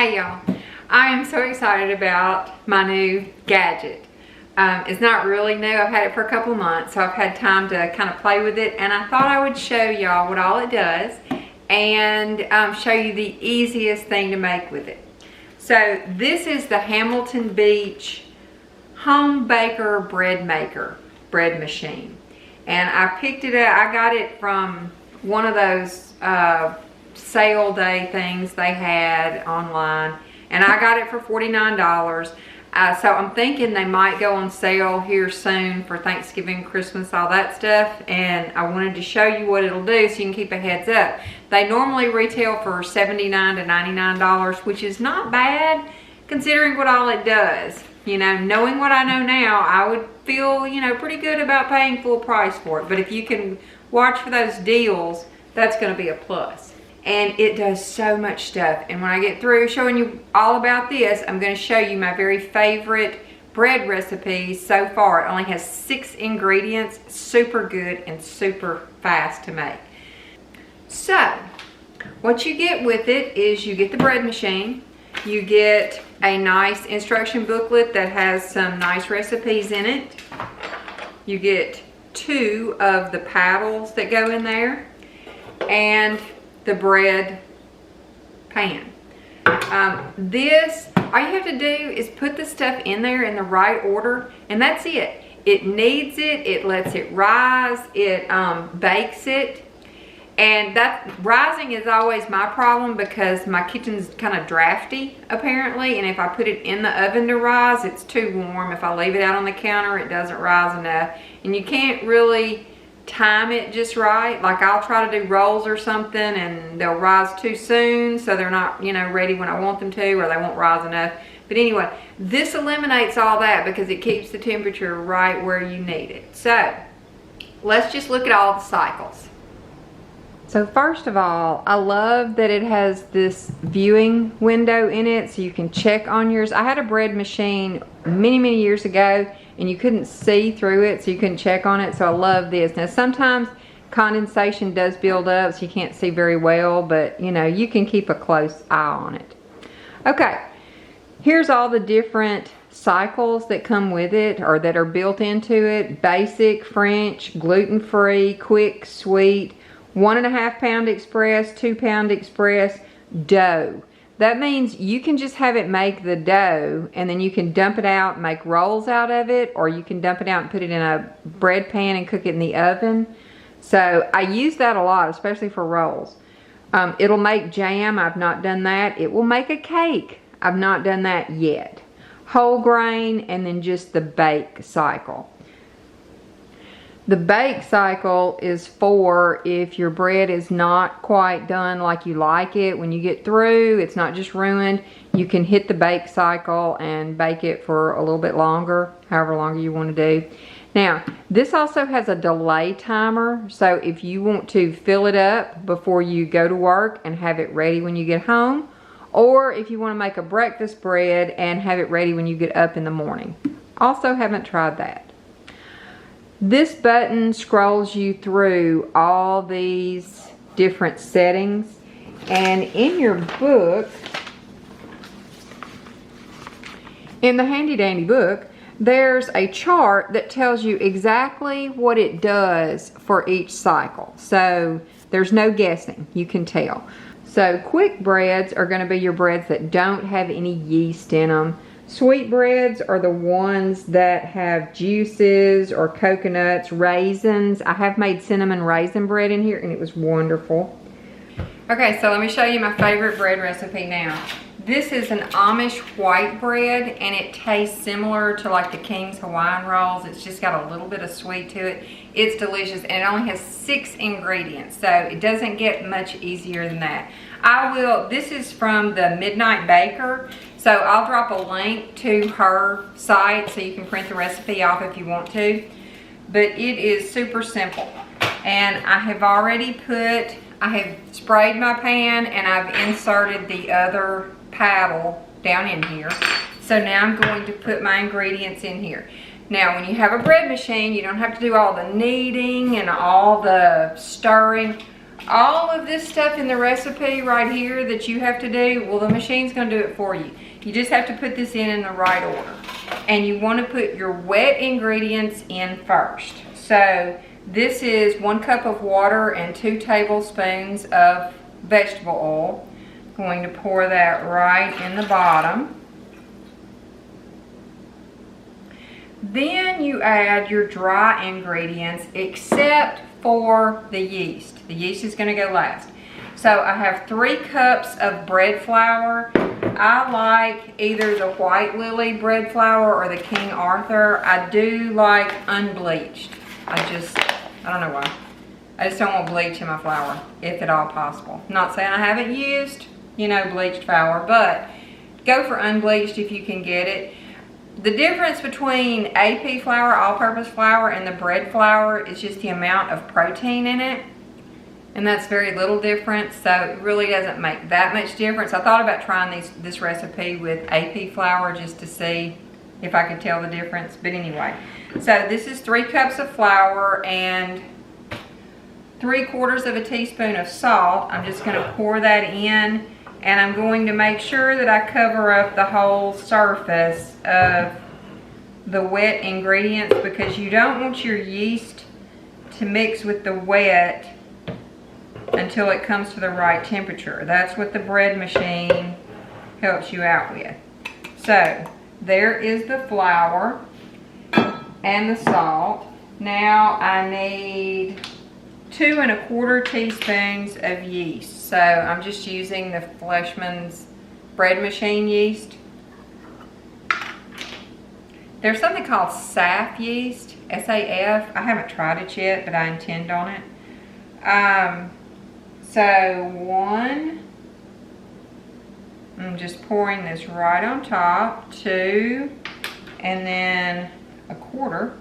Hey y'all, I am so excited about my new gadget. It's not really new. I've had it for a couple of months, so I've had time to kind of play with it, and I thought I would show y'all what all it does and show you the easiest thing to make with it. So this is the Hamilton Beach HomeBaker bread machine, and I picked it up. I got it from one of those sale day things they had online, and I got it for $49. So I'm thinking they might go on sale here soon for Thanksgiving, Christmas, all that stuff, and I wanted to show you what it'll do so you can keep a heads up. They normally retail for $79 to $99, which is not bad considering what all it does. You know, knowing what I know now, I would feel, you know, pretty good about paying full price for it. But if you can watch for those deals, that's going to be a plus. And it does so much stuff. And when I get through showing you all about this, I'm going to show you my very favorite bread recipes so far. It only has 6 ingredients, super good and super fast to make. So, what you get with it is you get the bread machine, you get a nice instruction booklet that has some nice recipes in it, you get 2 of the paddles that go in there, and the bread pan. This, all you have to do is put the stuff in there in the right order, and that's it. It kneads it, it lets it rise, it bakes it. And that rising is always my problem because my kitchen's kind of drafty apparently, and if I put it in the oven to rise, it's too warm. If I leave it out on the counter, it doesn't rise enough, and you can't really time it just right. Like I'll try to do rolls or something and they'll rise too soon, so they're not, you know, ready when I want them to, or they won't rise enough. But anyway, this eliminates all that because it keeps the temperature right where you need it. So let's just look at all the cycles. So first of all, I love that it has this viewing window in it so you can check on yours. I had a bread machine many years ago and you couldn't see through it, so you couldn't check on it, so I love this. Now sometimes condensation does build up so you can't see very well, but you know, you can keep a close eye on it. Okay, here's all the different cycles that come with it or that are built into it. Basic, French, gluten-free, quick, sweet, 1.5 pound express, 2 pound express, dough. That means you can just have it make the dough and then you can dump it out and make rolls out of it, or you can dump it out and put it in a bread pan and cook it in the oven. So I use that a lot, especially for rolls. It'll make jam. I've not done that. It will make a cake. I've not done that yet. Whole grain, and then just the bake cycle. The bake cycle is for if your bread is not quite done like you like it. When you get through, it's not just ruined. You can hit the bake cycle and bake it for a little bit longer, however longer you want to do. Now, this also has a delay timer. So if you want to fill it up before you go to work and have it ready when you get home, or if you want to make a breakfast bread and have it ready when you get up in the morning. Also haven't tried that. This button scrolls you through all these different settings, and in your book, in the handy dandy book, there's a chart that tells you exactly what it does for each cycle. So there's no guessing, you can tell. So quick breads are going to be your breads that don't have any yeast in them. Sweet breads are the ones that have juices or coconuts, raisins. I have made cinnamon raisin bread in here and it was wonderful. Okay, so let me show you my favorite bread recipe now. This is an Amish white bread and it tastes similar to like the King's Hawaiian rolls. It's just got a little bit of sweet to it. It's delicious and it only has 6 ingredients, so it doesn't get much easier than that. This is from the Midnight Baker, so I'll drop a link to her site so you can print the recipe off if you want to. But it is super simple. And I have sprayed my pan and I've inserted the other paddle down in here. So now I'm going to put my ingredients in here. Now when you have a bread machine, you don't have to do all the kneading and all the stirring. All of this stuff in the recipe right here that you have to do, well, the machine's gonna do it for you. You just have to put this in the right order. And you wanna put your wet ingredients in first. So this is 1 cup of water and 2 tablespoons of vegetable oil. I'm going to pour that right in the bottom. Then you add your dry ingredients except for the yeast. The yeast is going to go last. So I have 3 cups of bread flour. I like either the White Lily bread flour or the King Arthur. I do like unbleached. I don't know why. I just don't want bleach in my flour, if at all possible. I'm not saying I haven't used, bleached flour, but go for unbleached if you can get it. The difference between AP flour, all-purpose flour, and the bread flour is just the amount of protein in it. And that's very little difference, so it really doesn't make that much difference. I thought about trying this recipe with AP flour just to see if I could tell the difference. But anyway, so this is 3 cups of flour and 3/4 of a teaspoon of salt. I'm just going to pour that in. And I'm going to make sure that I cover up the whole surface of the wet ingredients, because you don't want your yeast to mix with the wet until it comes to the right temperature. That's what the bread machine helps you out with. So there is the flour and the salt. Now I need 2 1/4 teaspoons of yeast. So I'm just using the Fleshman's bread machine yeast. There's something called SAF yeast, S-A-F. I haven't tried it yet, but I intend on it. So 1, I'm just pouring this right on top, 2, and then 1/4.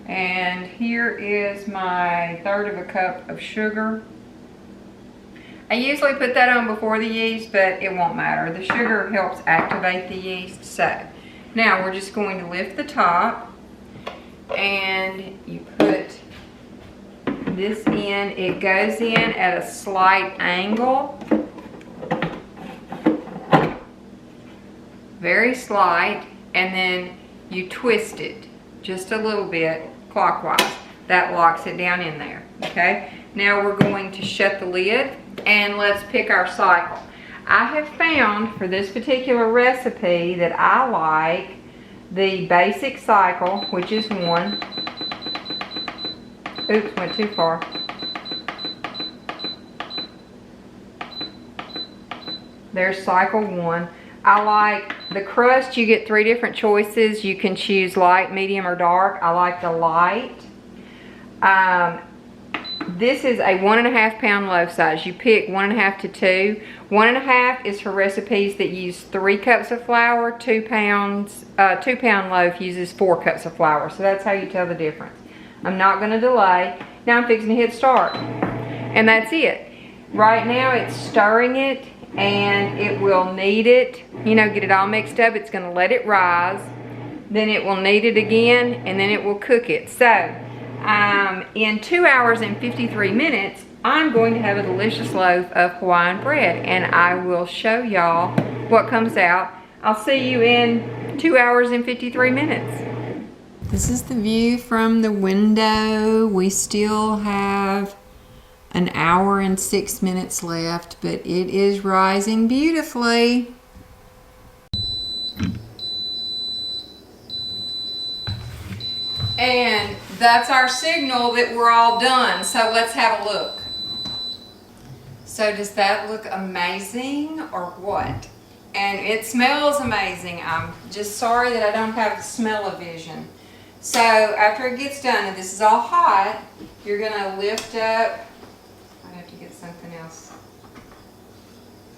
And here is my 1/3 cup of sugar. I usually put that on before the yeast, but it won't matter. The sugar helps activate the yeast. So now we're just going to lift the top, and you put this in. It goes in at a slight angle, very slight, and then you twist it just a little bit clockwise. That locks it down in there. Okay, now we're going to shut the lid and let's pick our cycle. I have found for this particular recipe that I like the basic cycle, which is 1. Oops, went too far. There's cycle 1. I like the crust. You get 3 different choices. You can choose light, medium, or dark. I like the light. This is a 1.5 pound loaf size. You pick 1.5 to 2. 1.5 is for recipes that use 3 cups of flour. 2 pound loaf uses 4 cups of flour. So that's how you tell the difference. I'm not going to delay. Now I'm fixing to hit start. And that's it. Right now it's stirring it, and it will knead it, get it all mixed up. It's going to let it rise, then it will knead it again, and then it will cook it. So in 2 hours and 53 minutes, I'm going to have a delicious loaf of Hawaiian bread, and I will show y'all what comes out. I'll see you in 2 hours and 53 minutes. This is the view from the window. We still have an hour and 6 minutes left, but it is rising beautifully. And that's our signal that we're all done. So let's have a look. So does that look amazing or what? And it smells amazing. I'm just sorry that I don't have the smell-o-vision. So after it gets done, and this is all hot, you're gonna lift up, I have to get something else.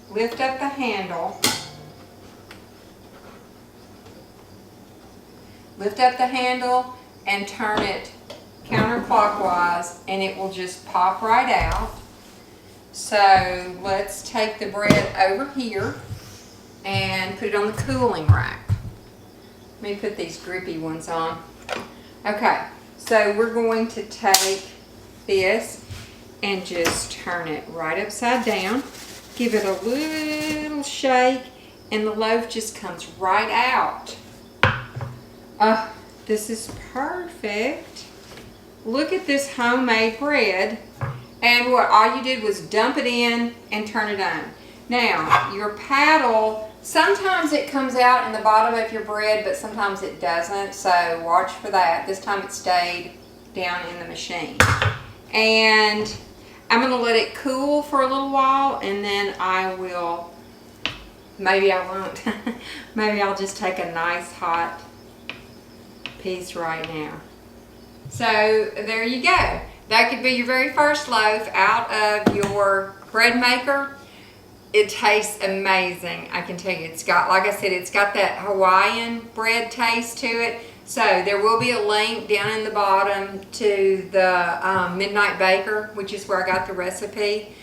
Lift up the handle. Lift up the handle and turn it counterclockwise, and it will just pop right out. So let's take the bread over here and put it on the cooling rack. Let me put these grippy ones on. Okay, so we're going to take this and just turn it right upside down. Give it a little shake and the loaf just comes right out. This is perfect. Look at this homemade bread. And what all you did was dump it in and turn it on. Now, your paddle, sometimes it comes out in the bottom of your bread, but sometimes it doesn't, so watch for that. This time it stayed down in the machine. And I'm gonna let it cool for a little while, and then I will, maybe I won't, maybe I'll just take a nice hot piece right now. So there you go. That could be your very first loaf out of your bread maker. It tastes amazing. I can tell you, it's got, like I said, it's got that Hawaiian bread taste to it. So there will be a link down in the bottom to the Midnight Baker, which is where I got the recipe.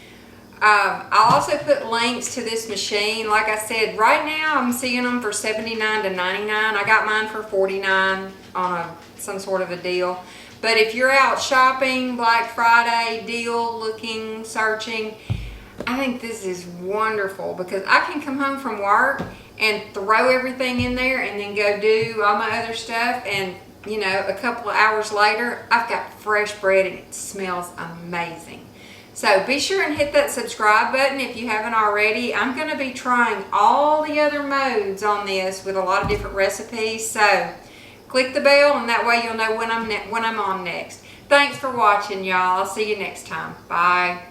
I'll also put links to this machine. Like I said, right now I'm seeing them for $79 to $99. I got mine for $49 on some sort of a deal. But if you're out shopping, Black Friday deal, looking, searching, I think this is wonderful because I can come home from work and throw everything in there and then go do all my other stuff, and you know, a couple of hours later I've got fresh bread and it smells amazing. So be sure and hit that subscribe button if you haven't already. I'm going to be trying all the other modes on this with a lot of different recipes, so click the bell and that way you'll know when I'm on next. Thanks for watching, y'all. I'll see you next time. Bye.